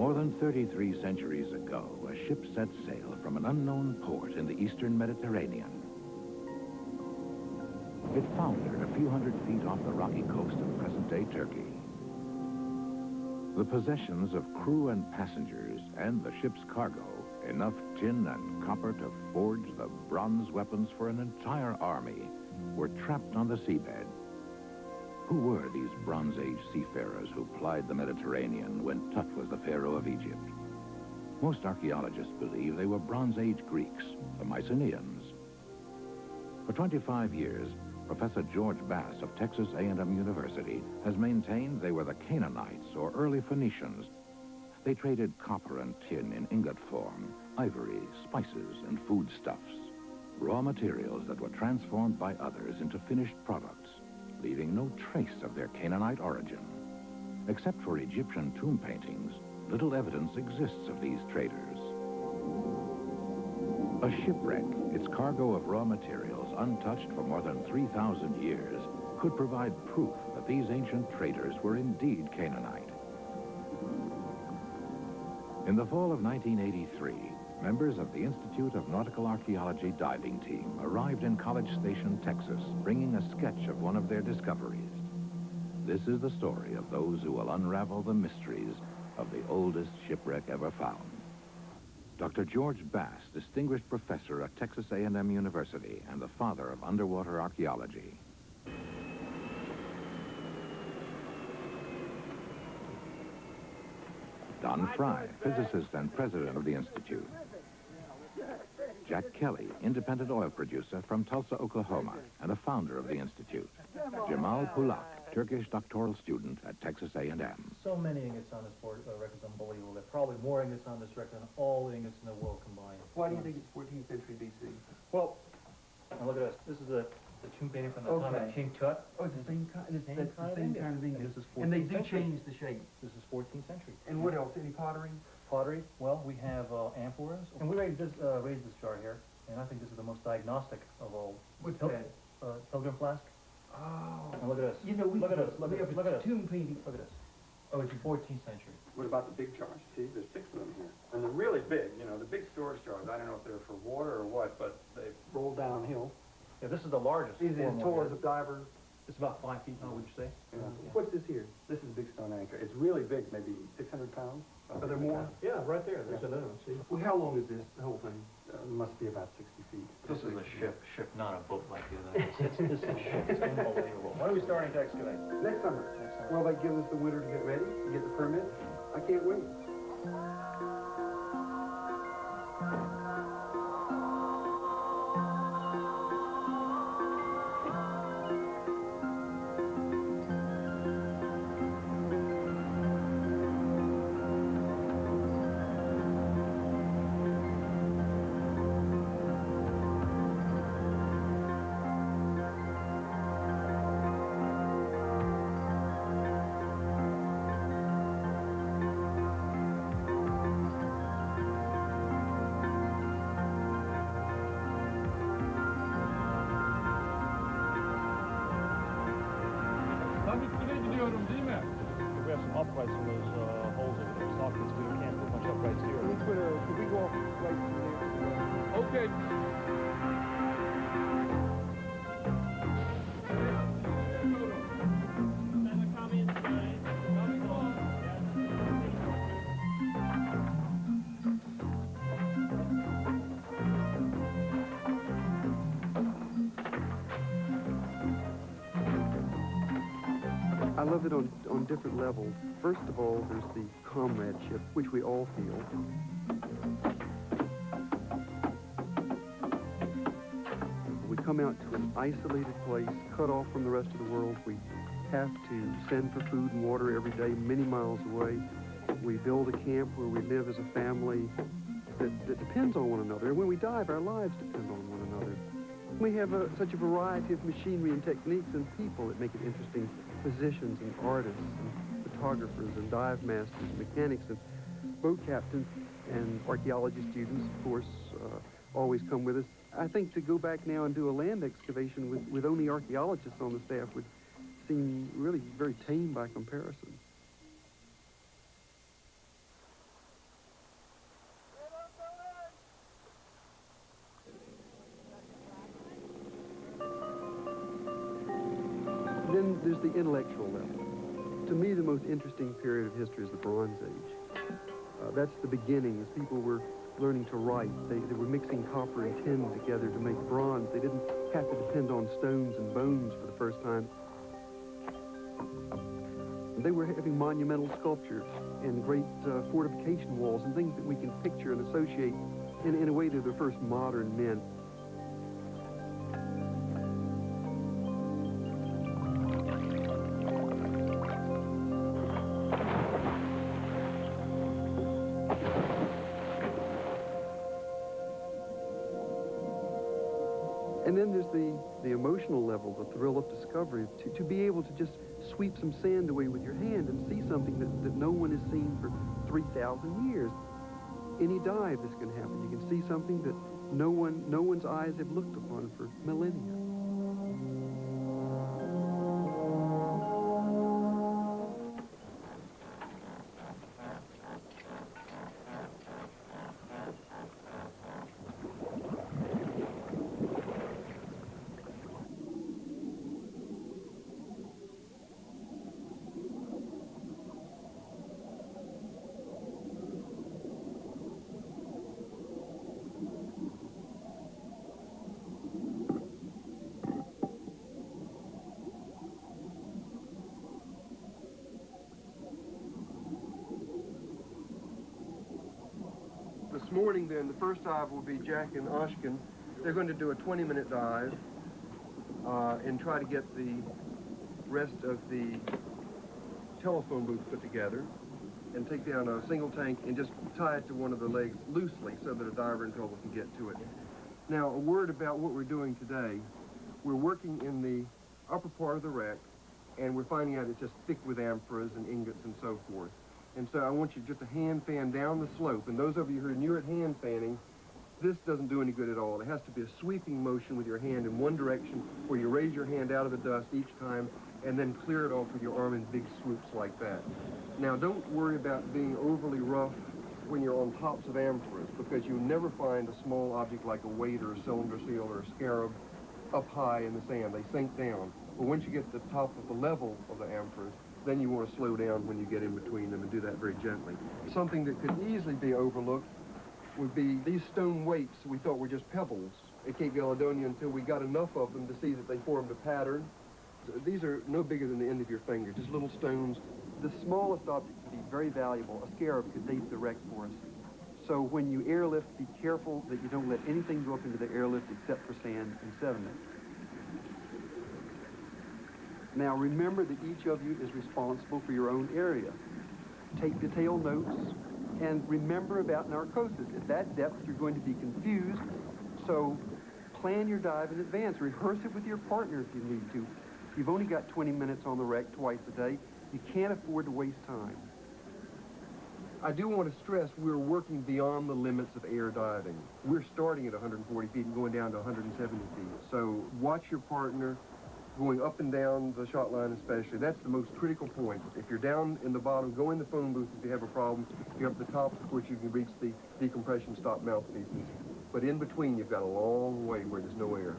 More than 33 centuries ago, a ship set sail from an unknown port in the eastern Mediterranean. It foundered a few hundred feet off the rocky coast of present-day Turkey. The possessions of crew and passengers and the ship's cargo, enough tin and copper to forge the bronze weapons for an entire army, were trapped on the seabed. Who were these Bronze Age seafarers who plied the Mediterranean when Tut was the pharaoh of Egypt? Most archaeologists believe they were Bronze Age Greeks, the Mycenaeans. For 25 years, Professor George Bass of Texas A&M University has maintained they were the Canaanites or early Phoenicians. They traded copper and tin in ingot form, ivory, spices, and foodstuffs, raw materials that were transformed by others into finished products, leaving no trace of their Canaanite origin. Except for Egyptian tomb paintings, little evidence exists of these traders. A shipwreck, its cargo of raw materials untouched for more than 3,000 years, could provide proof that these ancient traders were indeed Canaanite. In the fall of 1983, members of the Institute of Nautical Archaeology diving team arrived in College Station, Texas, bringing a sketch of one of their discoveries. This is the story of those who will unravel the mysteries of the oldest shipwreck ever found. Dr. George Bass, distinguished professor at Texas A&M University and the father of underwater archaeology. Don Fry, physicist and president of the Institute. Jack Kelly, independent oil producer from Tulsa, Oklahoma, and a founder of the Institute. Jamal Pulak, Turkish doctoral student at Texas A&M. So many ingots on this record is unbelievable. There are probably more ingots on this record than all the ingots in the world combined. Why do you think it's 14th century BC? Well, now look at this. This is the tomb painting from the time of King Tut. Oh, it's the same kind, Same kind of ingot. This This is and they 14th do century. change the shape. This is 14th century. And what else? Any pottery? Pottery, well, we have amphoras. And we raised this jar here, and I think this is the most diagnostic of all. What's that? Pilgrim flask. Oh. And look at this. You know, look at this. Look we at have this. Look at this. tomb painting. Look at this. Oh, it's 14th century. What about the big jars? See, there's 6 of them here. And they're really big, you know, the big storage jars. I don't know if they're for water or what, but they roll downhill. Yeah, this is the largest. Is it as form tall one as a here. diver? It's about 5 feet tall, would you say? Yeah. What's this here? This is Big Stone Anchor. It's really big, maybe 600 pounds. Are there more? Yeah, right there. There's another one. See? Well, how long is this, the whole thing? It must be about 60 feet. This is a ship, not a boat like the other. This is a ship. It's unbelievable. When are we starting to excavate? Next summer. Well, they give us the winter to get ready, to get the permit. I can't wait. We have some uprights in those holes over there. Sockets. We can't put much uprights here. Could we go off right from there? Okay. I love it on different levels. First of all, there's the comradeship, which we all feel. We come out to an isolated place, cut off from the rest of the world. We have to send for food and water every day, many miles away. We build a camp where we live as a family that depends on one another. And when we dive, our lives depend on one another. We have such a variety of machinery and techniques and people that make it interesting. Physicians and artists and photographers and dive masters and mechanics and boat captains and archaeology students, of course, always come with us. I think to go back now and do a land excavation with only archaeologists on the staff would seem really very tame by comparison. then there's the intellectual level. To me, the most interesting period of history is the Bronze Age. That's the beginning, as people were learning to write. They were mixing copper and tin together to make bronze. They didn't have to depend on stones and bones for the first time. They were having monumental sculptures and great fortification walls and things that we can picture and associate in a way to the first modern men. And then there's the emotional level, the thrill of discovery, to be able to just sweep some sand away with your hand and see something that no one has seen for 3,000 years. Any dive this can happen. You can see something that no one's eyes have looked upon for millennia. This morning, then, the first dive will be Jack and Oshkin. They're going to do a 20-minute dive and try to get the rest of the telephone booth put together and take down a single tank and just tie it to one of the legs loosely so that a diver in trouble can get to it. Now, a word about what we're doing today. We're working in the upper part of the wreck, and we're finding out it's just thick with amphoras and ingots and so forth. And so I want you just to hand fan down the slope. And those of you who are new at hand fanning, this doesn't do any good at all. It has to be a sweeping motion with your hand in one direction where you raise your hand out of the dust each time and then clear it off with your arm in big swoops like that. Now, don't worry about being overly rough when you're on tops of amphoras, because you'll never find a small object like a weight or a cylinder seal or a scarab up high in the sand. They sink down. But once you get to the top of the level of the amphoras, then you want to slow down when you get in between them and do that very gently. Something that could easily be overlooked would be these stone weights we thought were just pebbles at Cape Galedonia until we got enough of them to see that they formed a pattern. So these are no bigger than the end of your finger, just little stones. The smallest object could be very valuable. A scarab could date the wreck for us. So when you airlift, be careful that you don't let anything go up into the airlift except for sand and sediment. Now remember that each of you is responsible for your own area. Take detailed notes and remember about narcosis. At that depth you're going to be confused, so plan your dive in advance. Rehearse it with your partner if you need to. You've only got 20 minutes on the wreck twice a day. You can't afford to waste time. I do want to stress we're working beyond the limits of air diving. We're starting at 140 feet and going down to 170 feet. So watch your partner going up and down the shot line especially. That's the most critical point. If you're down in the bottom, go in the phone booth if you have a problem. If you're up the top, of course, you can reach the decompression stop mouthpieces. But in between, you've got a long way where there's no air.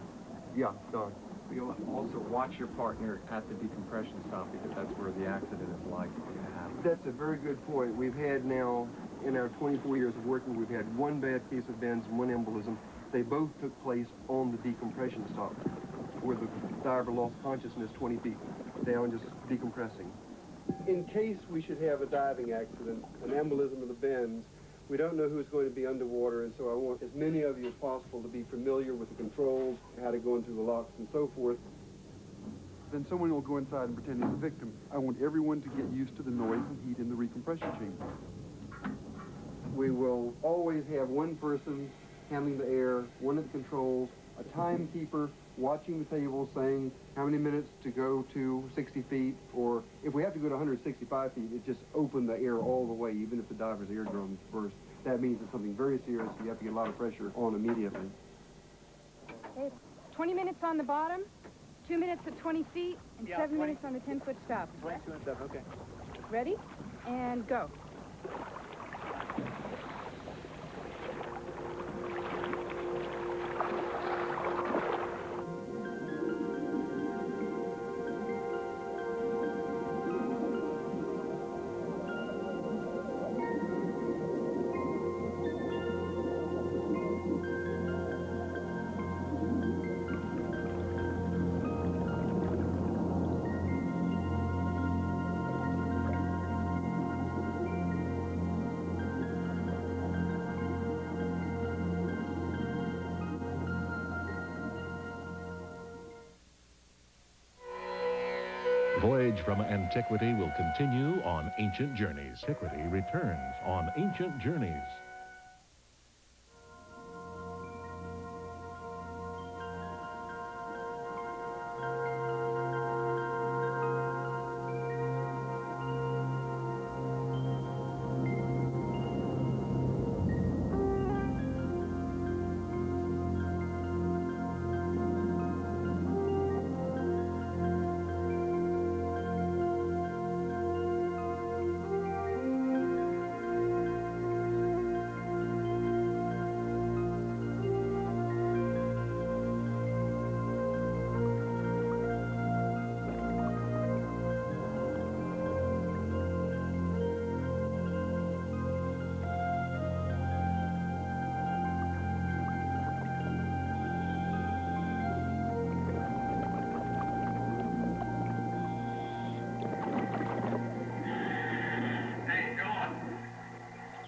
Yeah, Don. You'll also watch your partner at the decompression stop, because that's where the accident is likely to happen. That's a very good point. We've had now, in our 24 years of working, we've had one bad case of bends and one embolism. They both took place on the decompression stop, where the diver lost consciousness 20 feet down, just decompressing. In case we should have a diving accident, an embolism of the bends, we don't know who's going to be underwater, and so I want as many of you as possible to be familiar with the controls, how to go into the locks and so forth. Then someone will go inside and pretend he's a victim. I want everyone to get used to the noise and heat in the recompression chamber. We will always have one person handling the air, one at the controls, a timekeeper watching the table saying how many minutes to go to 60 feet, or if we have to go to 165 feet, it just open the air all the way, even if the diver's eardrums burst. That means it's something very serious. You have to get a lot of pressure on immediately. Okay, 20 minutes on the bottom, 2 minutes at 20 feet, and 7 minutes on the 10-foot stop. 22 and 7, okay. Ready? And go. Voyage from Antiquity will continue on Ancient Journeys. Antiquity returns on Ancient Journeys.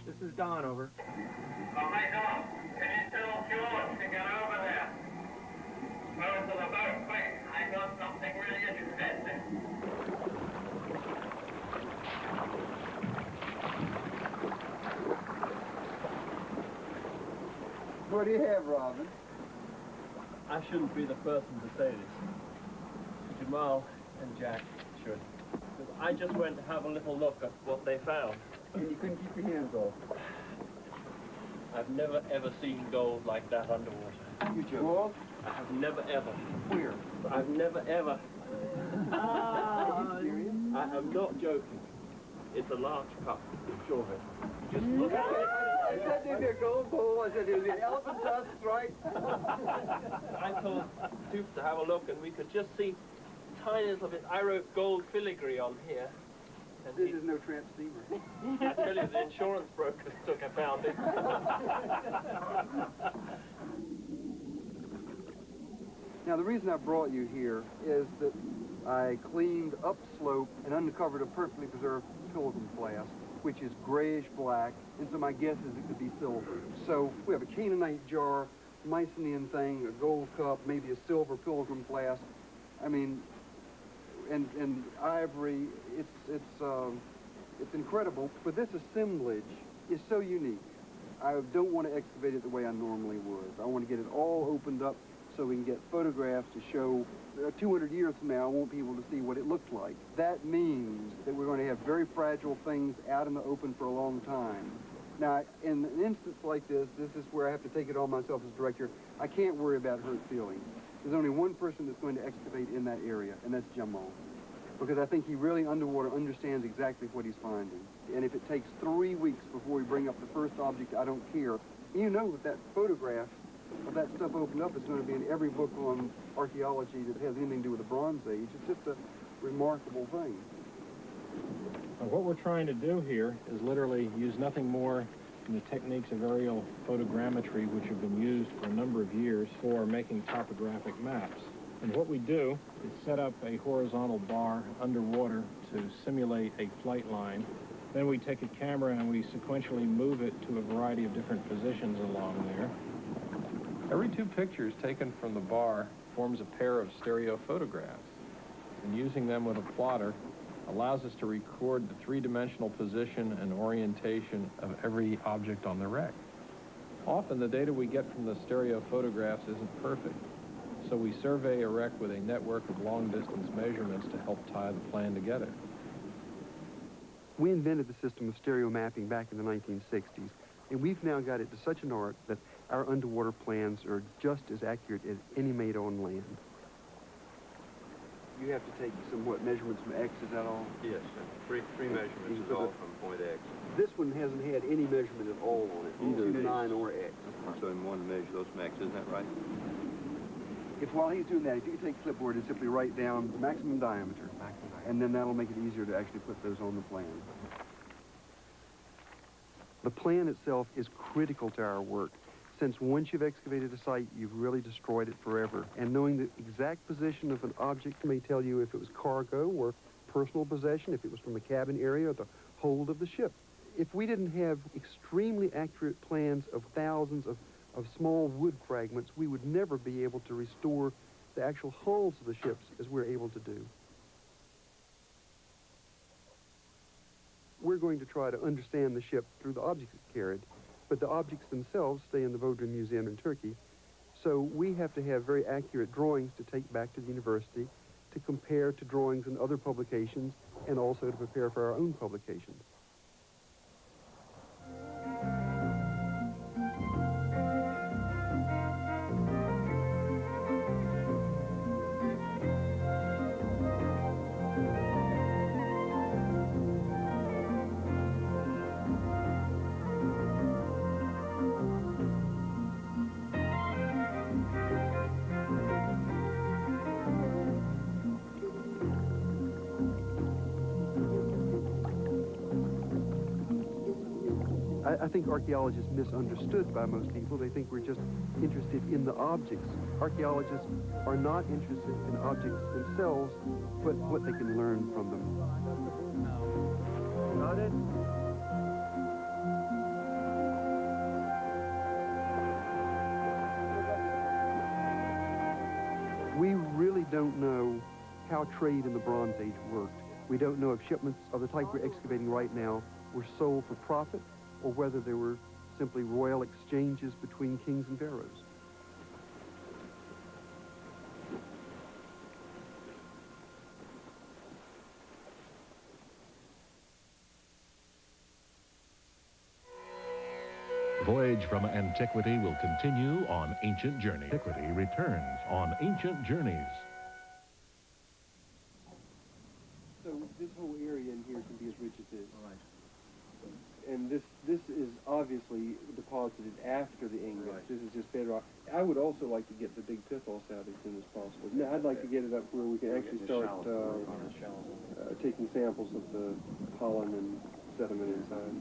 This is Don, over. Hi, Don. Can you tell George to get over there? Over to the boat, quick. I got something really interesting. What do you have, Robin? I shouldn't be the person to say this. Jamal and Jack should. Because I just went to have a little look at what they found. And you couldn't keep your hands off. I've never ever seen gold like that underwater. You joke. What? I have never ever. Where? I've never ever. Are you serious? I am not joking. It's a large cup, sure of it. Just look at it. I said there'd be a gold bowl. I said there'd be elephant tusks, right? I told Duke to have a look, and we could just see tiny little bit. I wrote gold filigree on here. And This is no tramp steamer. I tell you, the insurance brokers took a pounding. Now, the reason I brought you here is that I cleaned upslope and uncovered a perfectly preserved pilgrim flask, which is grayish black, and so my guess is it could be silver. So we have a Canaanite jar, Mycenaean thing, a gold cup, maybe a silver pilgrim flask. I mean, and ivory, it's incredible, but this assemblage is so unique. I don't want to excavate it the way I normally would. I want to get it all opened up so we can get photographs to show 200 years from now I won't be able to see what it looked like. That means that we're going to have very fragile things out in the open for a long time. Now, in an instance like this is where I have to take it on myself as director. I can't worry about hurt feelings. There's only one person that's going to excavate in that area, and that's Jamal. Because I think he really underwater understands exactly what he's finding. And if it takes 3 weeks before we bring up the first object, I don't care. You know that photograph of that stuff opened up is going to be in every book on archaeology that has anything to do with the Bronze Age. It's just a remarkable thing. What we're trying to do here is literally use nothing more than the techniques of aerial photogrammetry, which have been used for a number of years for making topographic maps. And what we do is set up a horizontal bar underwater to simulate a flight line. Then we take a camera and we sequentially move it to a variety of different positions along there. Every 2 pictures taken from the bar forms a pair of stereo photographs. And using them with a plotter allows us to record the 3-dimensional position and orientation of every object on the wreck. Often the data we get from the stereo photographs isn't perfect, so we survey a wreck with a network of long-distance measurements to help tie the plan together. We invented the system of stereo mapping back in the 1960s, and we've now got it to such an art that our underwater plans are just as accurate as any made on land. You have to take somewhat measurements from X, is that all? Yes, sir. Three measurements is all from point X. This one hasn't had any measurement at all on it, either 9 or X. So in one measure those from X, isn't that right? If while he's doing that, if you take a clipboard and simply write down the maximum diameter, and then that'll make it easier to actually put those on the plan. The plan itself is critical to our work, since once you've excavated a site, you've really destroyed it forever. And knowing the exact position of an object may tell you if it was cargo or personal possession, if it was from a cabin area or the hold of the ship. If we didn't have extremely accurate plans of thousands of small wood fragments, we would never be able to restore the actual hulls of the ships as we're able to do. going to try to understand the ship through the objects it carried, but the objects themselves stay in the Bodrum Museum in Turkey. So we have to have very accurate drawings to take back to the university to compare to drawings in other publications and also to prepare for our own publications. I think archaeology is misunderstood by most people. They think we're just interested in the objects. Archaeologists are not interested in objects themselves, but what they can learn from them. Got it? We really don't know how trade in the Bronze Age worked. We don't know if shipments of the type we're excavating right now were sold for profit, or whether there were simply royal exchanges between kings and pharaohs. Voyage from Antiquity will continue on Ancient Journeys. Antiquity returns on Ancient Journeys. So this whole area in here can be as rich as this. Right. And this is obviously deposited after the ingots. Right. This is just bedrock. I would also like to get the big pithos out as soon as possible. Now, I'd like to get it up where we can actually start taking samples of the pollen and sediment inside.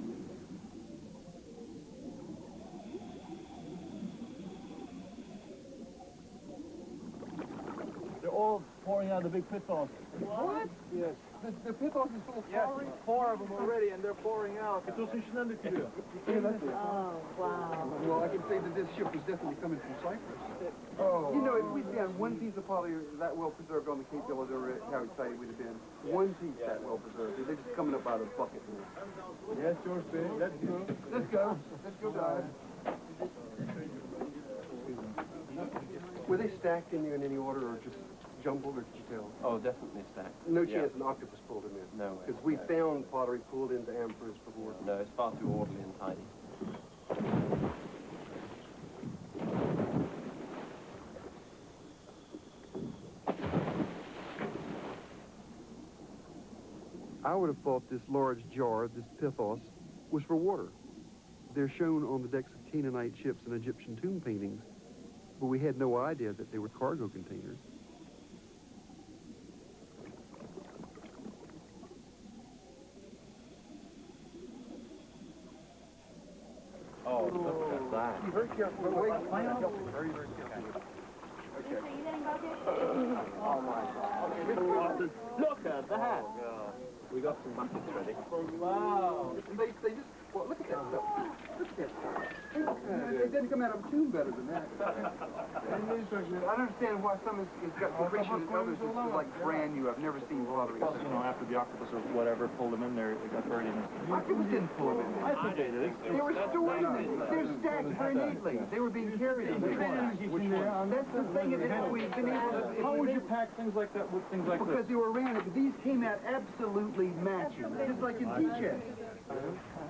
They're all pouring out the big pithos. What? Yes. The pithos is full of Yes, pottery? 4 of them already, and they're pouring out. Oh, wow. Well, I can say that this ship was definitely coming from Cyprus. Oh. You know, if we'd found one piece of pottery that well preserved on the Cape Elizabeth, how excited we'd have been. One piece that well preserved. They're just coming up out of the bucket. Yes, George, let's go. Let's go. Let's go, guys. Were they stacked in there in any order, or just jumbled, or did you tell? Oh, definitely stacked. No chance an octopus pulled them in? No way. Because we found pottery pulled into amphores before. No, it's far too orderly and tidy. I would have thought this large jar, this pithos, was for water. They're shown on the decks of Canaanite ships and Egyptian tomb paintings, but we had no idea that they were cargo containers. Oh, look at that. Be very careful. Very, very careful. Okay. Oh my God. Look at that. We got some buckets ready. Wow. They just, well, look at that stuff. Look at that stuff. They didn't come out of a tomb better than that. I don't understand why some has got friction and others is like brand new. I've never seen pottery. You know, after the octopus or whatever pulled them in there, it got buried in it. Octopus didn't pull them in. I think they did. They were stored in it. They're stacked very neatly. They were being carried in there. That's the thing. We've been able to... How would you pack things like that with things like because this? they were random. These came out absolutely matching, just like in tea-chests.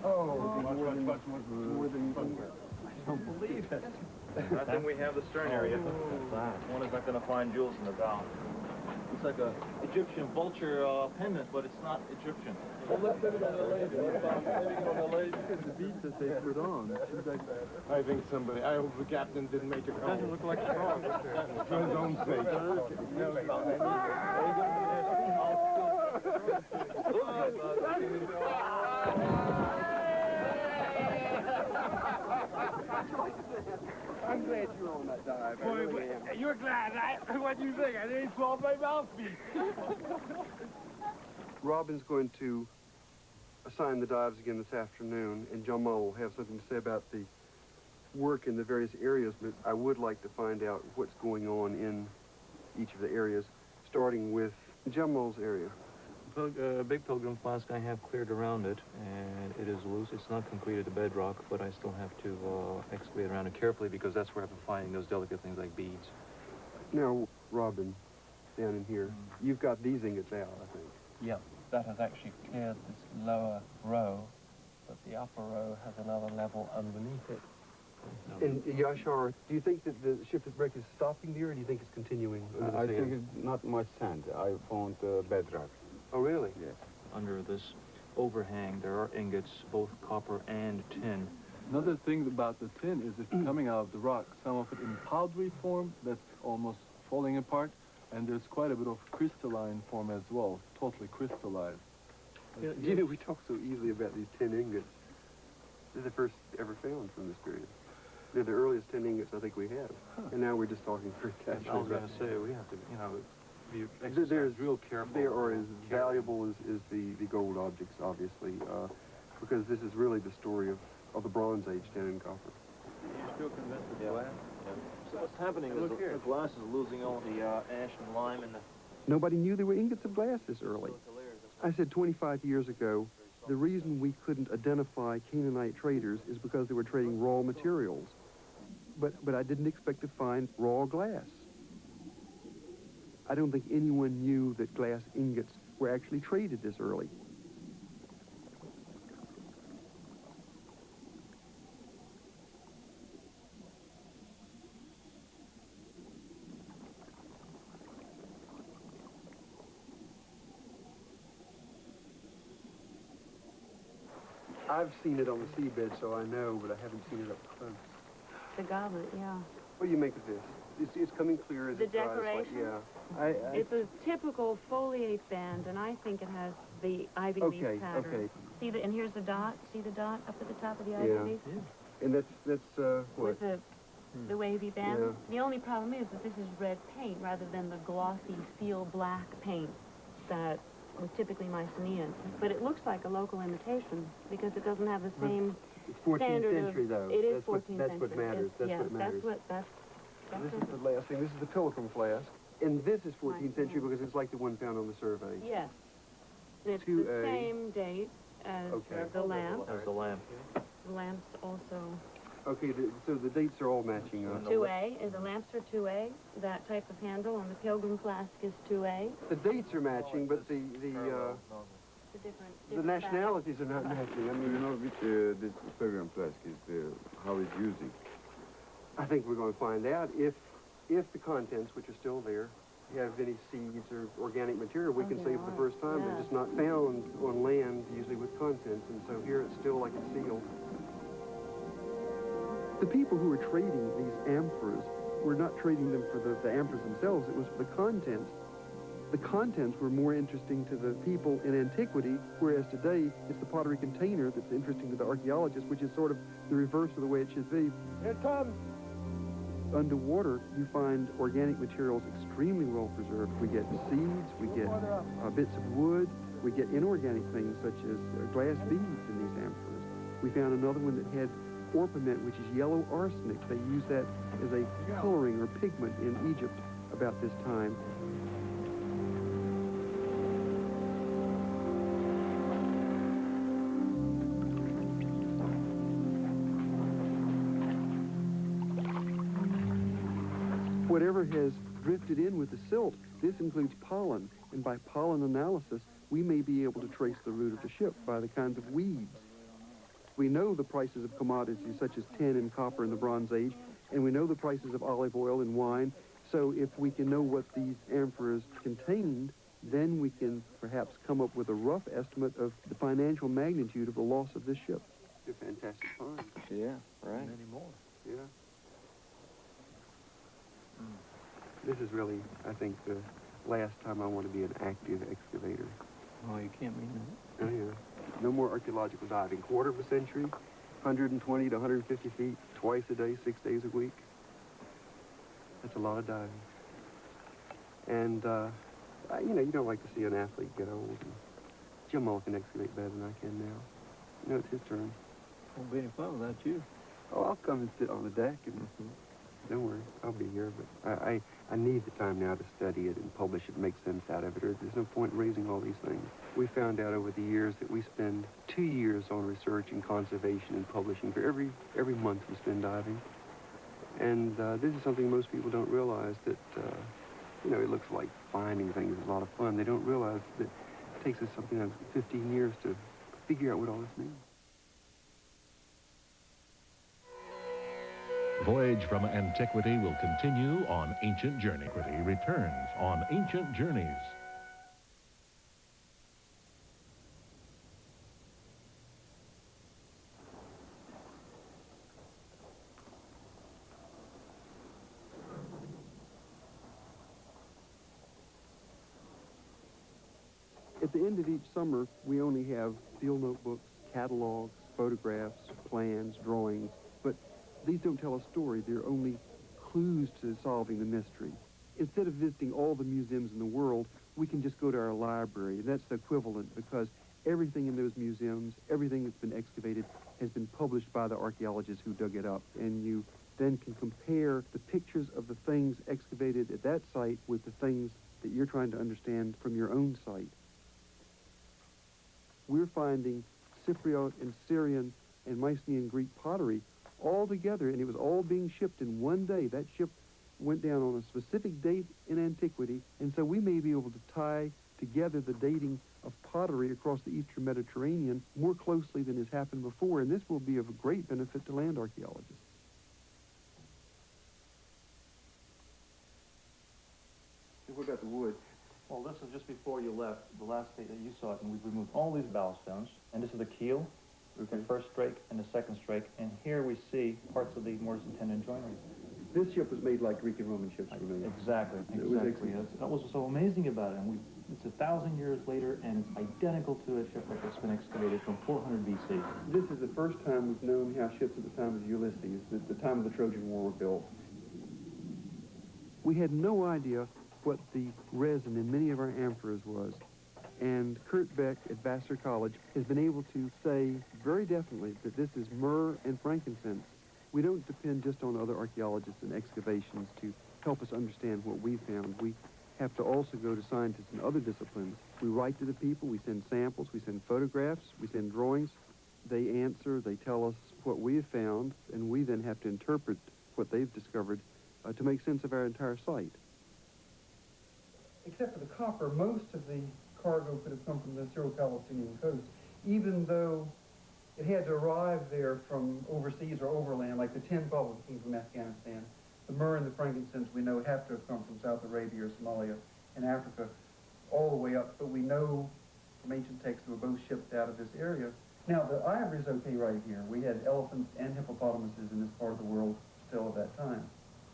Oh, more than I don't believe it. I think we have the stern area. One is not going to find jewels in the bow. It's like a Egyptian vulture pendant, but it's not Egyptian. Well, let's leave it on the lady. Look at the beads that they put on. I think somebody, I hope the captain didn't make a call. It doesn't look like straw. For his own sake. I'm glad you were on that dive. I really am. You're glad, right? What do you think? I didn't swallow my mouthpiece. Robin's going to assign the dives again this afternoon, and John Ma will have something to say about the work in the various areas, but I would like to find out what's going on in each of the areas, starting with John Ma's area. big pilgrim flask I have cleared around it, and it is loose. It's not completed to bedrock, but I still have to excavate around it carefully because that's where I've been finding those delicate things like beads. Now, Robin, down in here, you've got these ingots out, I think. Yeah, that has actually cleared this lower row, but the upper row has another level underneath it. And Yashar, do you think that the ship's wreck is stopping there, or do you think it's continuing? I think it's not much sand. I found bedrock. Oh, really? Yes. Under this overhang, there are ingots, both copper and tin. Another thing about the tin is it's coming out of the rock. Some of it in powdery form that's almost falling apart, and there's quite a bit of crystalline form as well, totally crystallized. You know, we talk so easily about these tin ingots. They're the first ever found from this period. They're the earliest tin ingots I think we have. And now we're just talking very casually. I was going to say, we have to, you know, be There's real careful. They are as valuable as the gold objects, obviously, because this is really the story of the Bronze Age tin and copper. You're still convinced of glass? Yeah. So what's happening is the glass is losing all the ash and lime and the... Nobody knew there were ingots of glass this early. I said 25 years ago, the reason we couldn't identify Canaanite traders is because they were trading raw materials. But I didn't expect to find raw glass. I don't think anyone knew that glass ingots were actually traded this early. I've seen it on the seabed, so I know, but I haven't seen it up close. The goblet, yeah. What do you make of this? It's coming clear as The it dries. decoration? Yeah. It's a typical foliate band, and I think it has the ivy leaf pattern. Okay. See and here's the dot. See the dot up at the top of the ivy leaf? Yeah. And that's what? With the wavy band. Yeah. The only problem is that this is red paint rather than the glossy steel black paint that was typically Mycenaean. But it looks like a local imitation because it doesn't have the same It's 14th standard century, though. It is That's 14th century. That's what matters. That's what matters. This is the last thing. This is the pilgrim flask. And this is 14th century because it's like the one found on the survey. Yes. It's 2A. the same date as the lamp. As the lamp. The lamps also. Okay, so the dates are all matching up. 2A is the lamps are 2A. That type of handle on the pilgrim flask is 2A. The dates are matching, but the nationalities are not matching. I mean, you know which this pilgrim flask is, how it's using? I think we're going to find out if the contents, which are still there, have any seeds or organic material, we can say for the first time they're just not found on land, usually with contents, and so here it's still like it's sealed. The people who were trading these amphoras were not trading them for the amphoras themselves, it was for the contents. The contents were more interesting to the people in antiquity, whereas today it's the pottery container that's interesting to the archaeologists, which is sort of the reverse of the way it should be. Here it comes! Underwater, you find organic materials extremely well preserved. We get seeds, we get bits of wood, we get inorganic things such as glass beads in these amphoras. We found another one that had orpiment, which is yellow arsenic. They used that as a coloring or pigment in Egypt about this time. Whatever has drifted in with the silt, this includes pollen, and by pollen analysis, we may be able to trace the route of the ship by the kinds of weeds. We know the prices of commodities such as tin and copper in the Bronze Age, and we know the prices of olive oil and wine, so if we can know what these amphoras contained, then we can perhaps come up with a rough estimate of the financial magnitude of the loss of this ship. It's a fantastic find. Yeah, right. Many more. Yeah. This is really, I think, the last time I want to be an active excavator. Oh, you can't mean that. Oh, yeah. No more archaeological diving. Quarter of a century, 120 to 150 feet, twice a day, 6 days a week. That's a lot of diving. And, you know, you don't like to see an athlete get old. And Jim Mull can excavate better than I can now. You know, it's his turn. Won't be any fun without you. Oh, I'll come and sit on the deck and... Don't worry, I'll be here, but I need the time now to study it and publish it, make sense out of it, or there's no point in raising all these things. We found out over the years that we spend 2 years on research and conservation and publishing. For every month we spend diving. And this is something most people don't realize, that, you know, it looks like finding things is a lot of fun. They don't realize that it takes us something like 15 years to figure out what all this means. Voyage from Antiquity will continue on Ancient Journey. Antiquity returns on Ancient Journeys. At the end of each summer, we only have field notebooks, catalogs, photographs, plans, drawings, but these don't tell a story. They're only clues to solving the mystery. Instead of visiting all the museums in the world, we can just go to our library, and that's the equivalent, because everything in those museums, everything that's been excavated, has been published by the archaeologists who dug it up, and you then can compare the pictures of the things excavated at that site with the things that you're trying to understand from your own site. We're finding Cypriot and Syrian and Mycenaean Greek pottery all together, and it was all being shipped in one day. That ship went down on a specific date in antiquity, and so we may be able to tie together the dating of pottery across the eastern Mediterranean more closely than has happened before, and this will be of a great benefit to land archaeologists. What about the wood? Well, this is just before you left, the last day that you saw it, and we've removed all these ballast stones. And this is the keel, the first strake and the second strake. And here we see parts of the mortise and tenon joinery. This ship was made like Greek and Roman ships were made. Exactly. That was so amazing about it. And it's 1,000 years later, and it's identical to a shipwreck that's been excavated from 400 BC. This is the first time we've known how ships at the time of Ulysses, at the time of the Trojan War, were built. We had no idea what the resin in many of our amphoras was. And Kurt Beck at Vassar College has been able to say very definitely that this is myrrh and frankincense. We don't depend just on other archaeologists and excavations to help us understand what we found. We have to also go to scientists in other disciplines. We write to the people, we send samples, we send photographs, we send drawings. They answer, they tell us what we have found, and we then have to interpret what they've discovered to make sense of our entire site. Except for the copper, most of the cargo could have come from the Syro-Palestinian coast, even though it had to arrive there from overseas or overland, like the tin probably came from Afghanistan. The myrrh and the frankincense, we know, have to have come from South Arabia or Somalia and Africa all the way up, but we know from ancient texts they were both shipped out of this area. Now, the ivory is okay right here. We had elephants and hippopotamuses in this part of the world still at that time.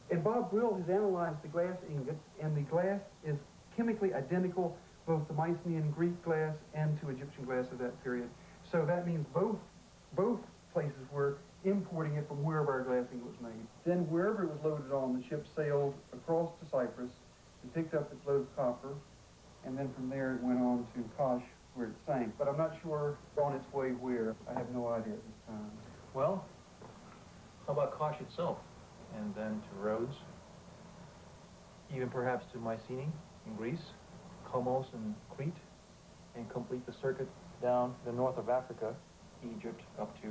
And Bob Brill has analyzed the glass ingots, and the glass is chemically identical both to Mycenaean Greek glass and to Egyptian glass of that period. So that means both places were importing it from wherever our glass ingot was made. Then wherever it was loaded on, the ship sailed across to Cyprus and picked up its load of copper, and then from there it went on to Kosh, where it sank. But I'm not sure on its way where. I have no idea at this time. Well, how about Kosh itself? And then to Rhodes, even perhaps to Mycenae in Greece, Komos in Crete, and complete the circuit down the north of Africa, Egypt, up to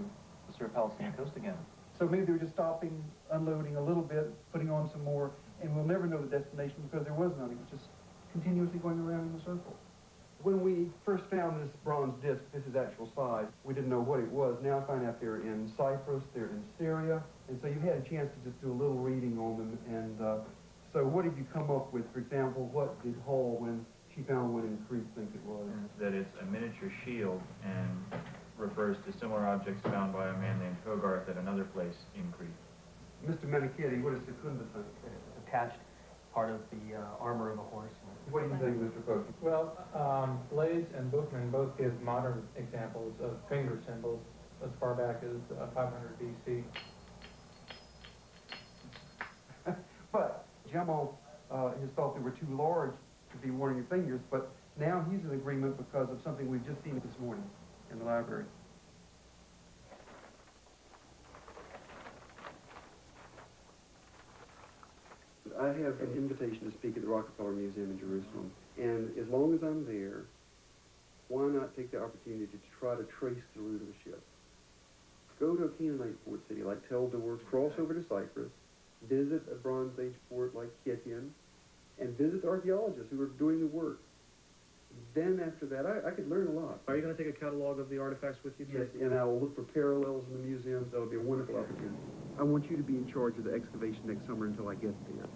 the Syro-Palestinian coast again. So maybe they were just stopping, unloading a little bit, putting on some more, and we'll never know the destination because there was none. It was just continuously going around in a circle. When we first found this bronze disc, this is actual size, we didn't know what it was. Now I find out they're in Cyprus, they're in Syria, and so you've had a chance to just do a little reading on them. And so what have you come up with? For example, what did Hall, when she found one in Crete, think it was? That it's a miniature shield and refers to similar objects found by a man named Hogarth at another place in Crete. Mr. Menachietti, what does Secunda think? Attached part of the armor of a horse. What do you think, Mr. Pope? Well, Blades and Bookman both give modern examples of finger symbols as far back as 500 BC. But Jamal has thought they were too large to be worn on your fingers, but now he's in agreement because of something we've just seen this morning in the library. I have an invitation to speak at the Rockefeller Museum in Jerusalem, and as long as I'm there, why not take the opportunity to try to trace the route of the ship? Go to a Canaanite port city like Tel Dor, cross over to Cyprus, visit a Bronze Age port like Kition, and visit the archaeologists who are doing the work. Then after that, I could learn a lot. Are you going to take a catalog of the artifacts with you? Yes, and I'll look for parallels in the museums. That'll be a wonderful opportunity. I want you to be in charge of the excavation next summer until I get there.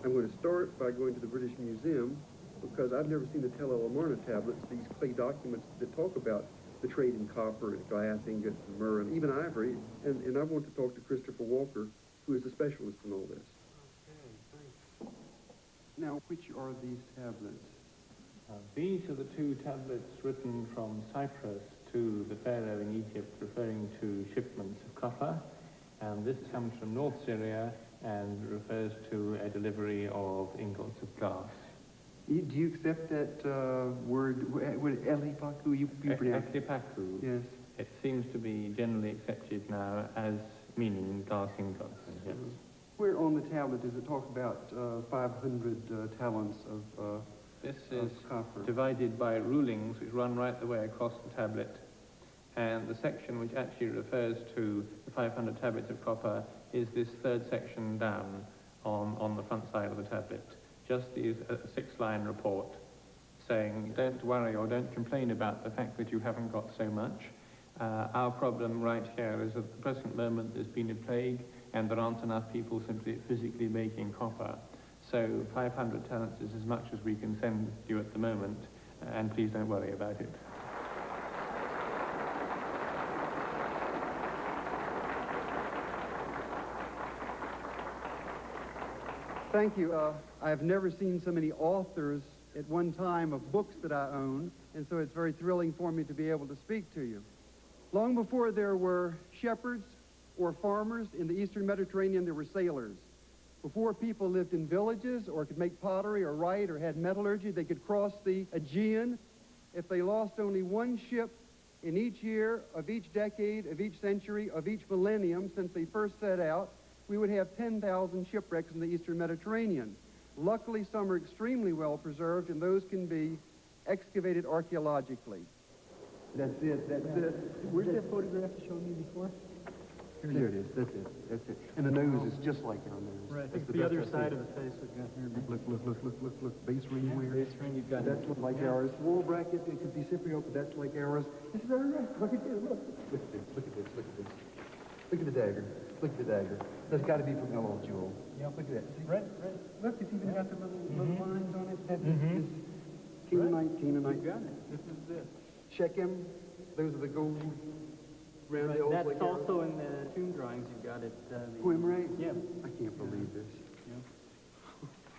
I'm going to start by going to the British Museum because I've never seen the Tel El Amarna tablets, these clay documents that talk about the trade in copper and glass ingots and myrrh and even ivory. And I want to talk to Christopher Walker, who is a specialist in all this. Okay, thanks. Now, which are these tablets? These are the two tablets written from Cyprus to the Pharaoh in Egypt referring to shipments of copper, and this comes from North Syria and refers to a delivery of ingots of glass. Do you accept that word, Elipaku, you pronounce it? Elipaku. Yes. It seems to be generally accepted now as meaning glass ingots. Yes. Where on the tablet does it talk about 500 talents of This is copper? divided by rulings which run right the way across the tablet, and the section which actually refers to the 500 tablets of copper is this third section down on the front side of the tablet. Just a 6-line report saying, don't worry or don't complain about the fact that you haven't got so much. Our problem right here is at the present moment there's been a plague and there aren't enough people simply physically making copper. So 500 talents is as much as we can send you at the moment, and please don't worry about it. Thank you. I've never seen so many authors at one time of books that I own, and so it's very thrilling for me to be able to speak to you. Long before there were shepherds or farmers in the Eastern Mediterranean, there were sailors. Before people lived in villages or could make pottery or write or had metallurgy, they could cross the Aegean. If they lost only one ship in each year of each decade, of each century, of each millennium since they first set out, we would have 10,000 shipwrecks in the Eastern Mediterranean. Luckily, some are extremely well preserved, and those can be excavated archaeologically. That's it, that's it. Where's that photograph you showed me before? There it is, that's it, that's it. And the nose is just like our nose. Right, I That's think the other side of the face we've got here. Look, base ring wear. Base ring, you've got That's like ours. Wall bracket, it could be Cypriot, but that's like ours. This is our right. Look at this, look. Look at this, look at this, look at this. Look at the dagger. Look at the dagger. That's got to be from El Jewel. Yeah. Look at that. See? Right. Look, it's even got the little lines on it. That's this Canaanite. You got it. This is it. Shechem. Those are the gold roundels. That's like also in the tomb drawings you've got it. Quimray? Yeah. I can't believe this.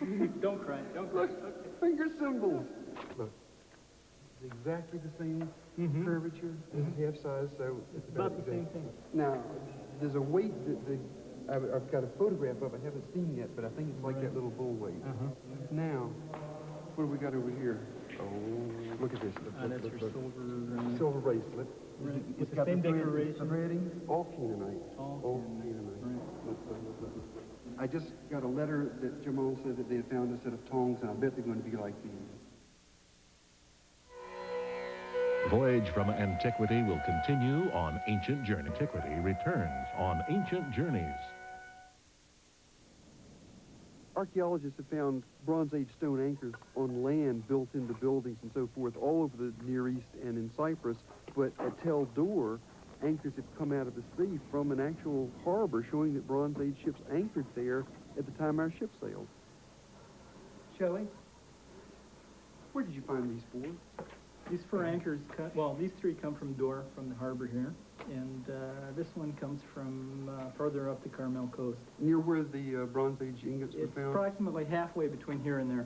Yeah. Don't cry. Don't cry. Look, finger symbols. Look, it's exactly the same curvature. This is half size, so it's About the same thing. Now, there's a weight that I've got a photograph of. I haven't seen yet, but I think it's like that little bull weight. Now, what do we got over here? Oh, look at this. Look, That's your silver. Silver bracelet. Right. It's With the got same thread- decoration. Threading. All Canaanite. All Canaanite. Right. Look. I just got a letter that Jamal said that they had found a set of tongs, and I bet they're going to be like these. Voyage from Antiquity will continue on Ancient Journey. Antiquity returns on Ancient Journeys. Archaeologists have found Bronze Age stone anchors on land built into buildings and so forth all over the Near East and in Cyprus, but at Tel Dor, anchors have come out of the sea from an actual harbor showing that Bronze Age ships anchored there at the time our ship sailed. Shelley, where did you find these four? These 4 anchors, these 3 come from Dor, from the harbor here, and this one comes from further up the Carmel coast. Near where the Bronze Age ingots were It's found? approximately halfway between here and there.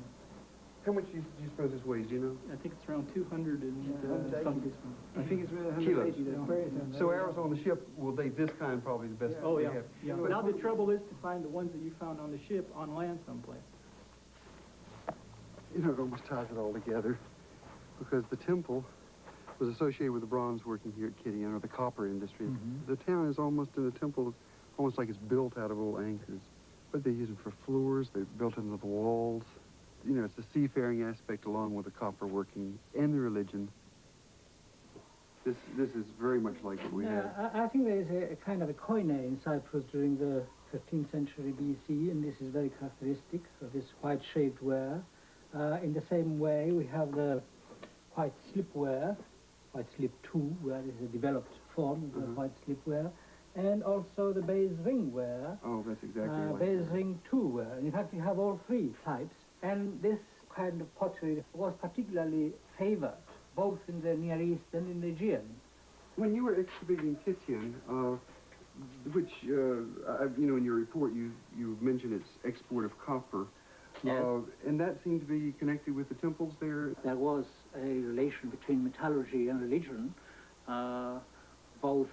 How much do you suppose this weighs, do you know? I think it's around 200 and something. I think it's around 180. So ours on the ship will date this kind probably the best Oh, we yeah. have. Yeah. Now the trouble is to find the ones that you found on the ship on land someplace. You know, it almost ties it all together, because the temple was associated with the bronze working here at Kition, or the copper industry. The town is almost in a temple, almost like it's built out of old anchors. But they use them for floors, they're built into the walls. You know, it's the seafaring aspect along with the copper working and the religion. This is very much like what we had. I think there is a kind of a coiner in Cyprus during the 15th century BC, and this is very characteristic of this white-shaped ware. In the same way, we have the white slipware, white slip 2, where is a developed form of the white slipware, and also the base ring ware. Oh, that's exactly right. Base ring 2 ware. In fact, we have all three types, and this kind of pottery was particularly favored, both in the Near East and in the Aegean. When you were excavating Titian, which, you know, in your report, you mentioned its export of copper. Yes. And that seemed to be connected with the temples there? There was a relation between metallurgy and religion, both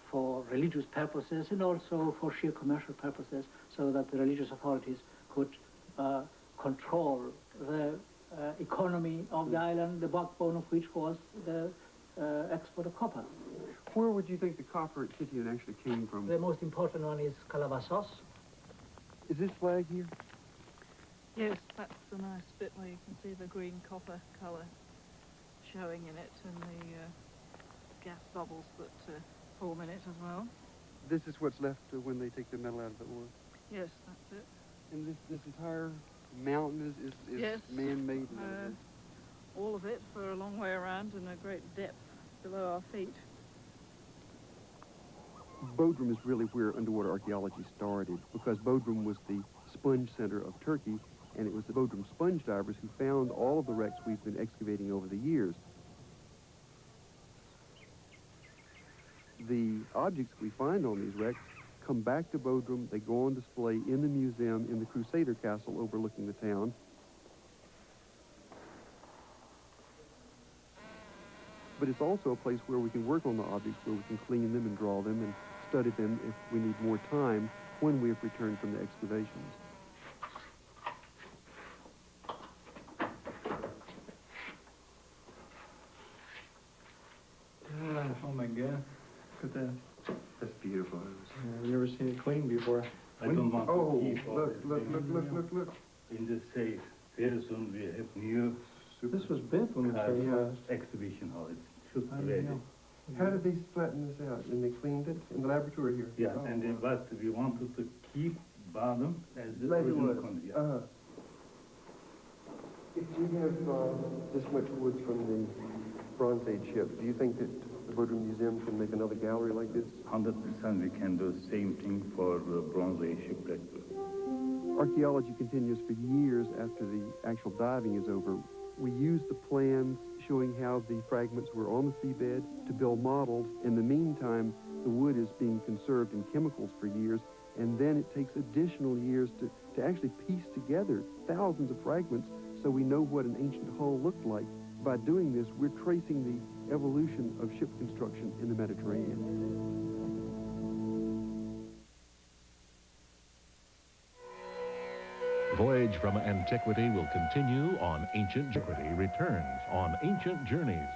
for religious purposes and also for sheer commercial purposes, so that the religious authorities could control the economy of the island, the backbone of which was the export of copper. Where would you think the copper at Titian actually came from? The most important one is Calabasas. Is this flag here? Yes, that's the nice bit where you can see the green copper colour showing in it and the gas bubbles that form in it as well. This is what's left when they take the metal out of the ore? Yes, that's it. And this entire mountain is yes, man-made? all of it for a long way around and a great depth below our feet. Bodrum is really where underwater archaeology started, because Bodrum was the sponge center of Turkey, and it was the Bodrum sponge divers who found all of the wrecks we've been excavating over the years. The objects we find on these wrecks come back to Bodrum. They go on display in the museum in the Crusader Castle overlooking the town. But it's also a place where we can work on the objects, where we can clean them and draw them and study them if we need more time when we have returned from the excavations. Oh my God, look at that. That's beautiful. I've never seen it clean before. I don't want to keep all look. in the safe. Very soon we have new This was built when we started. exhibition hall. It should be ready. How did they flatten this out? And they cleaned it in the laboratory here? Yeah, and but we wanted to keep bottom as the Like it original was. condition. If you have this much wood from the Bronze Age ship, do you think that the Bodrum Museum can make another gallery like this? 100% we can do the same thing for the Bronze Age shipwreck. Archaeology continues for years after the actual diving is over. We use the plans showing how the fragments were on the seabed to build models. In the meantime, the wood is being conserved in chemicals for years, and then it takes additional years to actually piece together thousands of fragments so we know what an ancient hull looked like. By doing this, we're tracing the evolution of ship construction in the Mediterranean. Voyage from Antiquity will continue on Ancient Antiquity returns on Ancient Journeys.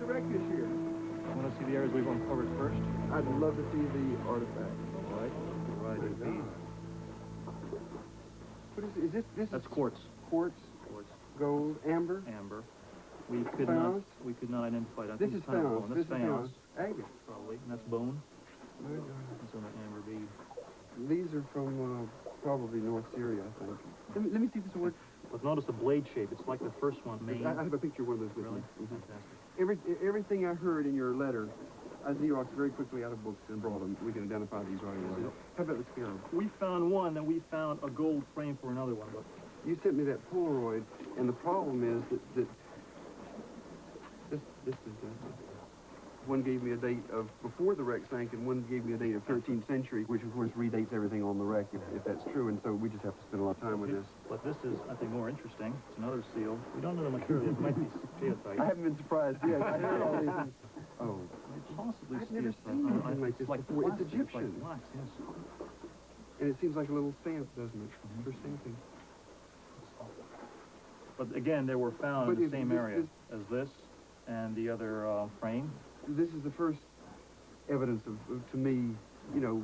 The wreck this year. I want to see the areas we've uncovered first. I'd love to see the artifact. Right. What is this? That's quartz. Quartz. Gold. Amber. Amber. We could not identify that. This is faience. That's faience. Agate. Probably. And that's bone. That's on an amber bead. These are from probably North Syria, I think. Let me see this word. But notice the blade shape. It's like the first one. I have a picture of one of those with Really? me. Fantastic. Everything I heard in your letter, I Xeroxed very quickly out of books and brought them. We can identify these right away. How about the scarab? We found one, and we found a gold frame for another one. But You sent me that Polaroid, and the problem is that this is One gave me a date of before the wreck sank, and one gave me a date of 13th century, which of course redates everything on the wreck, if that's true, and so we just have to spend a lot of time with this. But this is, I think, more interesting. It's another seal. We don't know the material. It might be steatite. I haven't been surprised yet. I heard all these things. Oh. Possibly I've never steatite. seen anything like this like before. It's plastic. Egyptian. It's like wax, yes. And it seems like a little stamp, doesn't it? For stamping. But again, they were found But in if the same this area is- as this and the other frame. This is the first evidence of to me, you know,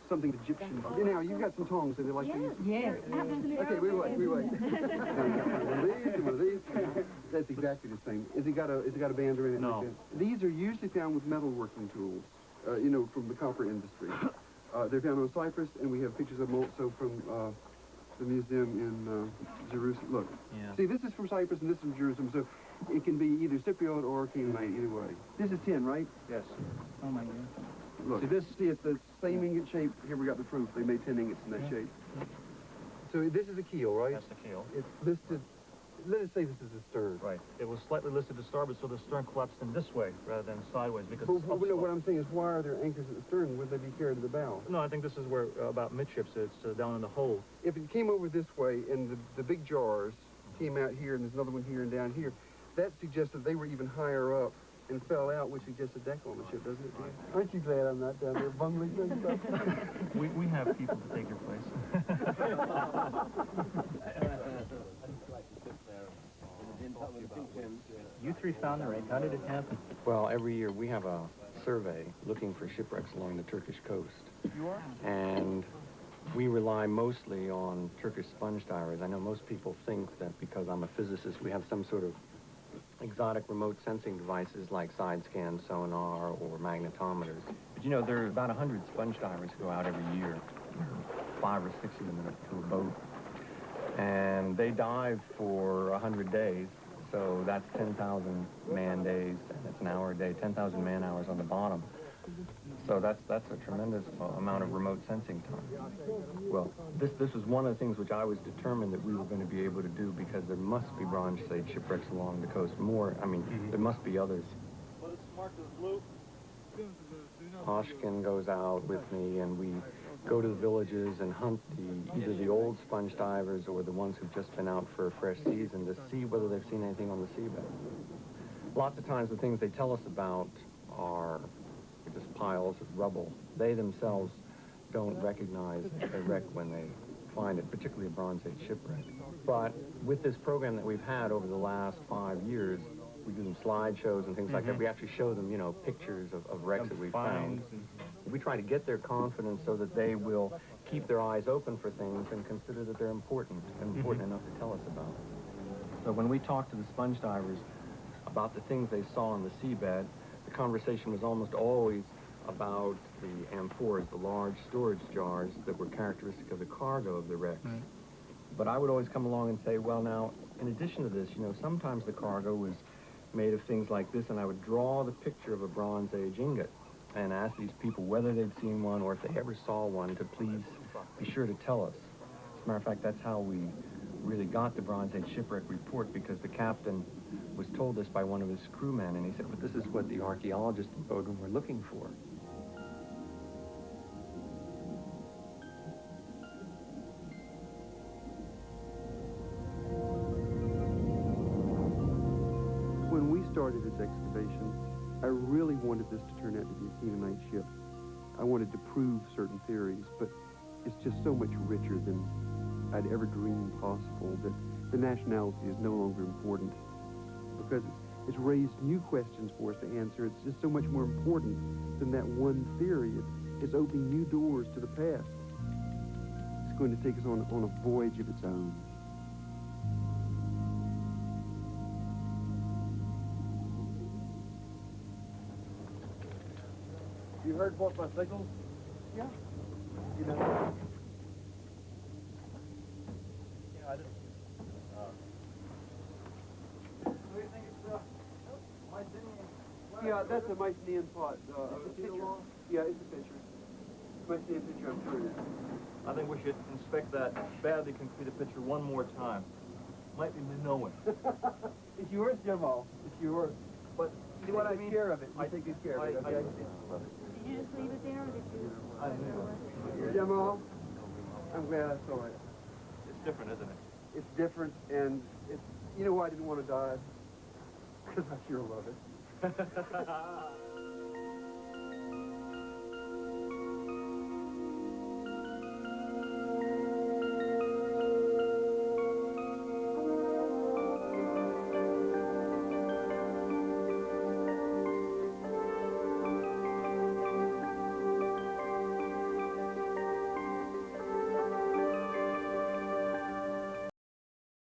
something Egyptian. You know, you've got some tongs that they like to use. Yes, absolutely. Okay, we wait. One of these and one of these. That's exactly the same. Is it got a bander in it? No. Like that? These are usually found with metalworking tools, you know, from the copper industry. They're found on Cyprus, and we have pictures of them also from the museum in Jerusalem. Look, see, this is from Cyprus and this is from Jerusalem, so it can be either Cypriot or Canaanite, either way. This is tin, right? Yes. Oh my God. Look, see, it's the same ingot shape. Here we got the proof. They made 10 ingots in that shape. So this is a keel, right? That's the keel. It's listed, let us say this is a stern. Right. It was slightly listed to starboard, so the stern collapsed in this way rather than sideways because it's But no, what I'm saying is, why are there anchors at the stern? Would they be carried to the bow? No, I think this is where, about midships, it's down in the hold. If it came over this way and the big jars came out here and there's another one here and down here, that suggests that they were even higher up and fell out, which suggests a deck on the ship, doesn't it? Right. Aren't you glad I'm not down there bungling things up? we have people to take your place. You three found the wreck. How did it happen? Well, every year we have a survey looking for shipwrecks along the Turkish coast. You are? And we rely mostly on Turkish sponge divers. I know most people think that because I'm a physicist, we have some sort of exotic remote sensing devices like side scan sonar or magnetometers. But you know, there are about 100 sponge divers who go out every year. 5 or 6 of them to a boat. And they dive for 100 days. So that's 10,000 man days, and it's an hour a day, 10,000 man hours on the bottom. So that's a tremendous amount of remote sensing time. Well, this was one of the things which I was determined that we were going to be able to do because there must be Bronze Age shipwrecks along the coast. More, I mean, there must be others. But it's marked as blue. Oshkin goes out with me, and we go to the villages and hunt either the old sponge divers or the ones who've just been out for a fresh season to see whether they've seen anything on the seabed. Lots of times the things they tell us about are just piles of rubble. They themselves don't recognize a wreck when they find it, particularly a Bronze Age shipwreck. But with this program that we've had over the last 5 years, we do them slideshows and things like that. We actually show them, you know, pictures of wrecks that we found. We try to get their confidence so that they will keep their eyes open for things and consider that they're important and important enough to tell us about. So when we talk to the sponge divers about the things they saw on the seabed, the conversation was almost always about the amphoras, the large storage jars that were characteristic of the cargo of the wrecks. Right. But I would always come along and say, well, now, in addition to this, you know, sometimes the cargo was made of things like this, and I would draw the picture of a Bronze Age ingot and ask these people whether they'd seen one or if they ever saw one to please be sure to tell us. As a matter of fact, that's how we really got the Bronze Age shipwreck report, because the captain was told this by one of his crewmen, and he said, well, this is what the archaeologists in Bodrum were looking for. When we started this excavation, I really wanted this to turn out to be a Canaanite ship. I wanted to prove certain theories, but it's just so much richer than I'd ever dreamed possible that the nationality is no longer important, because it's raised new questions for us to answer. It's just so much more important than that one theory. It's opening new doors to the past. It's going to take us on a voyage of its own. You heard what my signals? Yeah. You know. Yeah, I didn't. What do you think it's Yeah, that's a Mycenaean pot. A picture. Yeah, it's a picture. Mycenaean picture, I'm sure it is. I think we should inspect that badly completed picture one more time. Might be Minoan. It's yours, Jamal. It's yours. But See what I mean? Take care of it. I take good care of it, okay? Did you just leave it there, or did you? Jamal, I'm glad I saw it. It's different, isn't it? It's different, and it's, you know why I didn't want to die? Because I sure love it.